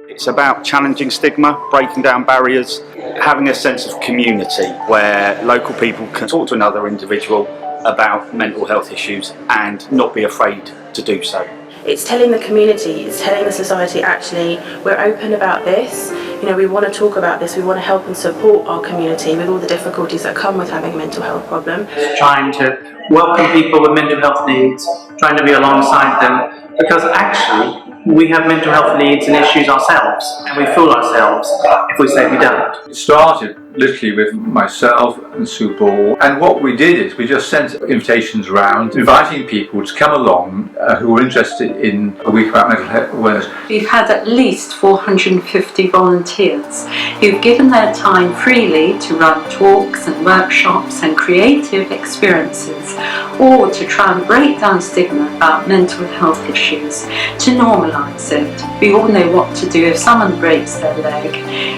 It's about challenging stigma, breaking down barriers, having a sense of community where local people can talk to another individual about mental health issues and not be afraid to do so. It's telling the community, it's telling the society, actually, we're open about this. We want to talk about this, we want to help and support our community with all the difficulties that come with having a mental health problem. Trying to welcome people with mental health needs, trying to be alongside them, because actually we have mental health needs and issues ourselves, and we fool ourselves if we say we don't. It started literally with myself and Sue Ball, and what we did is we just sent invitations around inviting people to come along who were interested in a week about mental health awareness. We've had at least 450 volunteers who've given their time freely to run talks and workshops and creative experiences, or to try and break down stigma about mental health issues, to normalise it. We all know what to do if someone breaks their leg,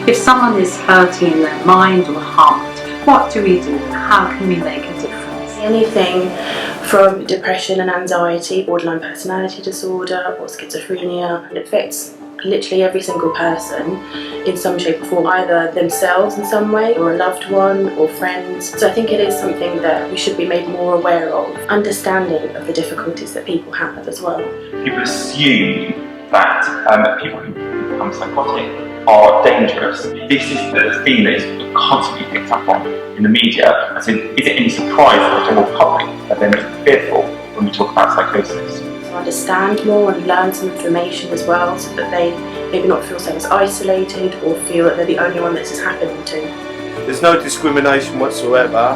if someone is hurting in their mind or heart. What do we do? How can we make a difference? Anything from depression and anxiety, borderline personality disorder or schizophrenia, it affects literally every single person in some shape or form, either themselves in some way or a loved one or friends. So I think it is something that we should be made more aware of, understanding of the difficulties that people have as well. People assume that people who become psychotic are dangerous. This is the theme that is constantly picked up on in the media. As in, is it any surprise that the general public are then fearful when we talk about psychosis? To understand more and learn some information as well, so that they maybe not feel so as isolated or feel that they're the only one that this is happening to. There's no discrimination whatsoever,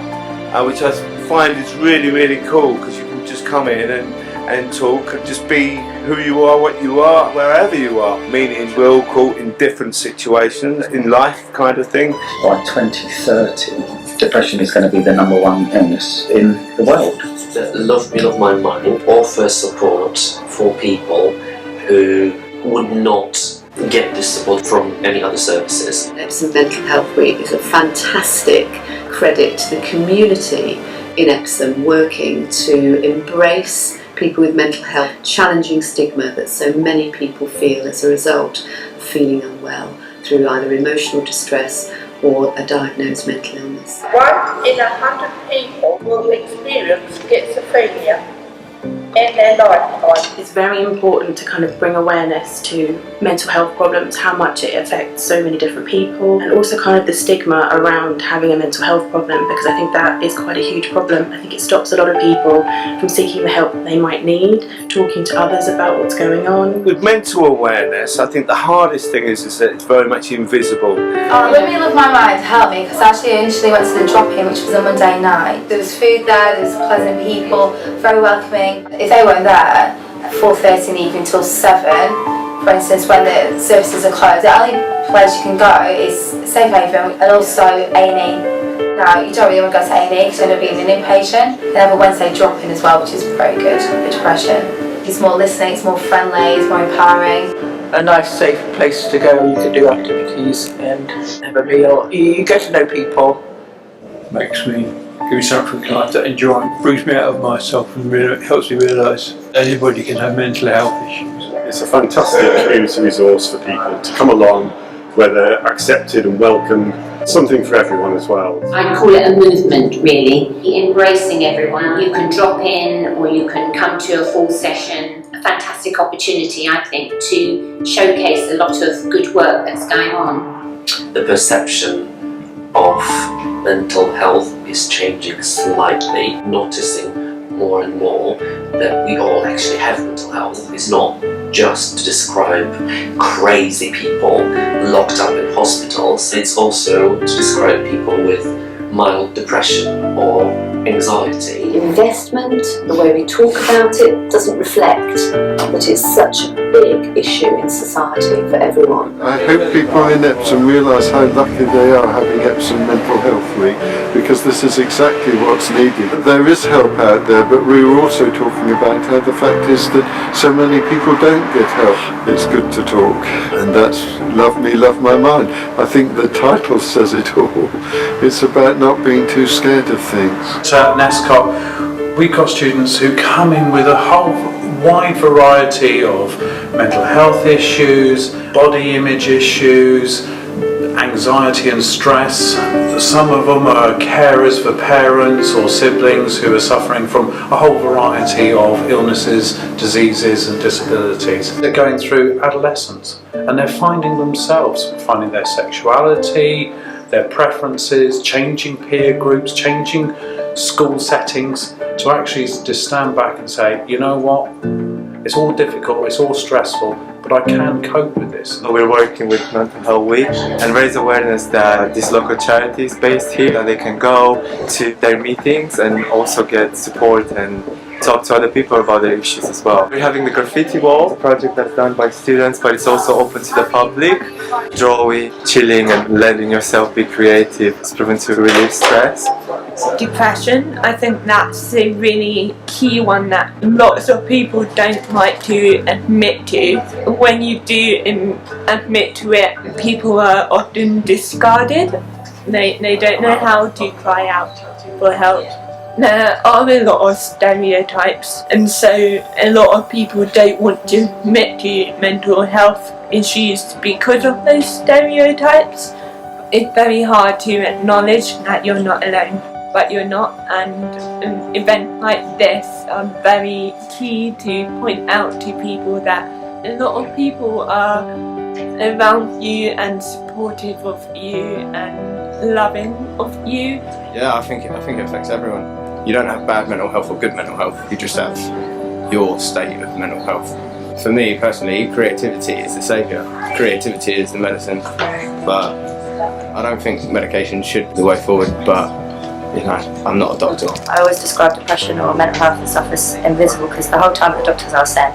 which I find is really, really cool, because you can just come in and talk and just be who you are, what you are, wherever you are. Meaning we're all caught in different situations in life, kind of thing. By 2030, depression is going to be the #1 illness in the world. Love Me, Love My Mind offers support for people who would not get this support from any other services. Epsom Mental Health Week is a fantastic credit to the community in Epsom working to embrace people with mental health, challenging stigma that so many people feel as a result of feeling unwell through either emotional distress or a diagnosed mental illness. 1 in 100 people will experience schizophrenia in their lifetime. It's very important to kind of bring awareness to mental health problems, how much it affects so many different people, and also kind of the stigma around having a mental health problem, because I think that is quite a huge problem. I think it stops a lot of people from seeking the help that they might need, talking to others about what's going on. With mental awareness, I think the hardest thing is that it's very much invisible. Love Me, Love My Mind helped me, because actually I initially went to the drop-in, which was a Monday night. There was food there, there was pleasant people, very welcoming. If they weren't there at 4:30 in the evening till 7, for instance, when the services are closed, the only place you can go is Safe Haven and also A&E. Now, you don't really want to go to A&E because you're going to be an inpatient. They have a Wednesday drop-in as well, which is very good for depression. It's more listening, it's more friendly, it's more empowering. A nice safe place to go, you can do activities and have a meal. You get to know people. Give me something like that, enjoy, brings me out of myself and helps me realise anybody can have mental health issues. It's a fantastic community resource for people to come along where they're accepted and welcome, something for everyone as well. I call it a movement, really, embracing everyone. You can drop in or you can come to a full session. A fantastic opportunity, I think, to showcase a lot of good work that's going on. The perception of mental health is changing slightly, noticing more and more that we all actually have mental health. It's not just to describe crazy people locked up in hospitals, it's also to describe people with mild depression or anxiety. Investment, the way we talk about it, doesn't reflect that it's such a big issue in society for everyone. I hope people in Epsom realise how lucky they are having Epsom Mental Health Week, because this is exactly what's needed. There is help out there, but we were also talking about how the fact is that so many people don't get help. It's good to talk, and that's Love Me, Love My Mind. I think the title says it all. It's about not being too scared of things. So at NASCOT, we've got students who come in with a whole wide variety of mental health issues, body image issues, anxiety and stress. Some of them are carers for parents or siblings who are suffering from a whole variety of illnesses, diseases and disabilities. They're going through adolescence and they're finding themselves, finding their sexuality, their preferences, changing peer groups, changing school settings, to actually just stand back and say, you know what, it's all difficult, it's all stressful, but I can cope with this. We're working with Mental Health Week and raise awareness that this local charity is based here, that they can go to their meetings and also get support and talk to other people about their issues as well. We're having the graffiti wall, a project that's done by students, but it's also open to the public. Drawing, chilling and letting yourself be creative is proven to relieve stress. Depression, I think that's a really key one that lots of people don't like to admit to. When you do admit to it, people are often discarded. They don't know how to cry out for help. There are a lot of stereotypes, and so a lot of people don't want to admit to mental health issues because of those stereotypes. It's very hard to acknowledge that you're not alone, but you're not, and an event like this are very key to point out to people that a lot of people are around you and supportive of you and loving of you. Yeah, I think it affects everyone. You don't have bad mental health or good mental health, you just have your state of mental health. For me personally, creativity is the saviour. Creativity is the medicine, but I don't think medication should be the way forward, but you know, I'm not a doctor. I always describe depression or mental health and stuff as invisible, because the whole time the doctors are saying,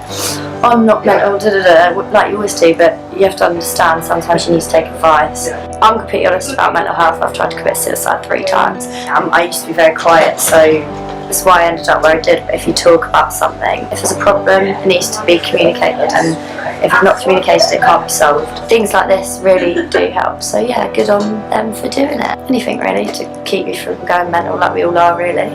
I'm not mental, like you always do, but you have to understand sometimes you need to take advice. I'm completely honest about mental health. I've tried to commit suicide 3 times. I used to be very quiet, so that's why I ended up where I did. But if you talk about something, if there's a problem, it needs to be communicated, and if it's not communicated, it can't be solved. Things like this really do help, so yeah, good on them for doing it. Anything really to keep you from going mental, like we all are really.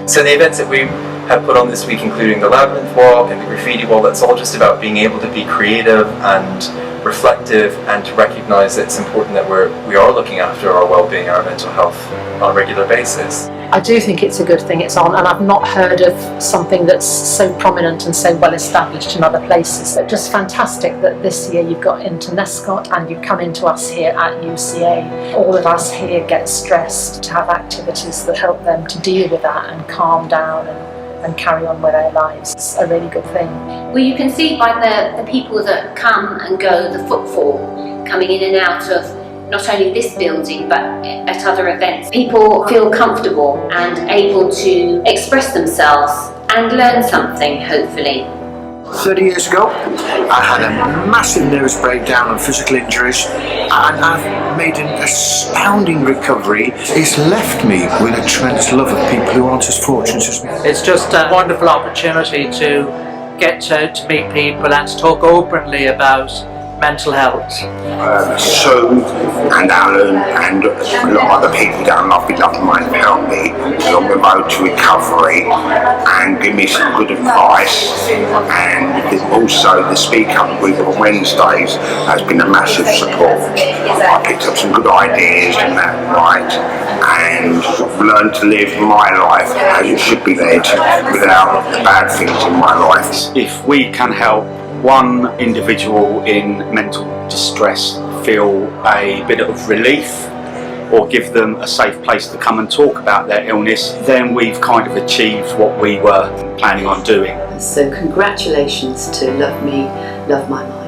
So the events that we have put on this week, including the Labyrinth Walk and the Graffiti Wall, that's all just about being able to be creative and reflective and to recognise that it's important that we are looking after our well-being, our mental health on a regular basis. I do think it's a good thing it's on, and I've not heard of something that's so prominent and so well established in other places. But just fantastic that this year you've got into Nescott and you've come into us here at UCA. All of us here get stressed, to have activities that help them to deal with that and calm down and carry on with their lives. It's a really good thing. Well, you can see by the people that come and go, the footfall coming in and out of not only this building but at other events. People feel comfortable and able to express themselves and learn something, hopefully. 30 years ago, I had a massive nervous breakdown and physical injuries, and I've made an astounding recovery. It's left me with a tremendous love of people who aren't as fortunate as me. It's just a wonderful opportunity to get to meet people and to talk openly about mental health. Sue and Alan and a lot of other people down Lovely Love Mine helped me along the road to recovery and give me some good advice, and also the Speak Up group on Wednesdays has been a massive support. I picked up some good ideas in that right and learned to live my life as it should be led without the bad things in my life. If we can help one individual in mental distress feel a bit of relief or give them a safe place to come and talk about their illness, then we've kind of achieved what we were planning on doing. So congratulations to Love Me, Love My Mind.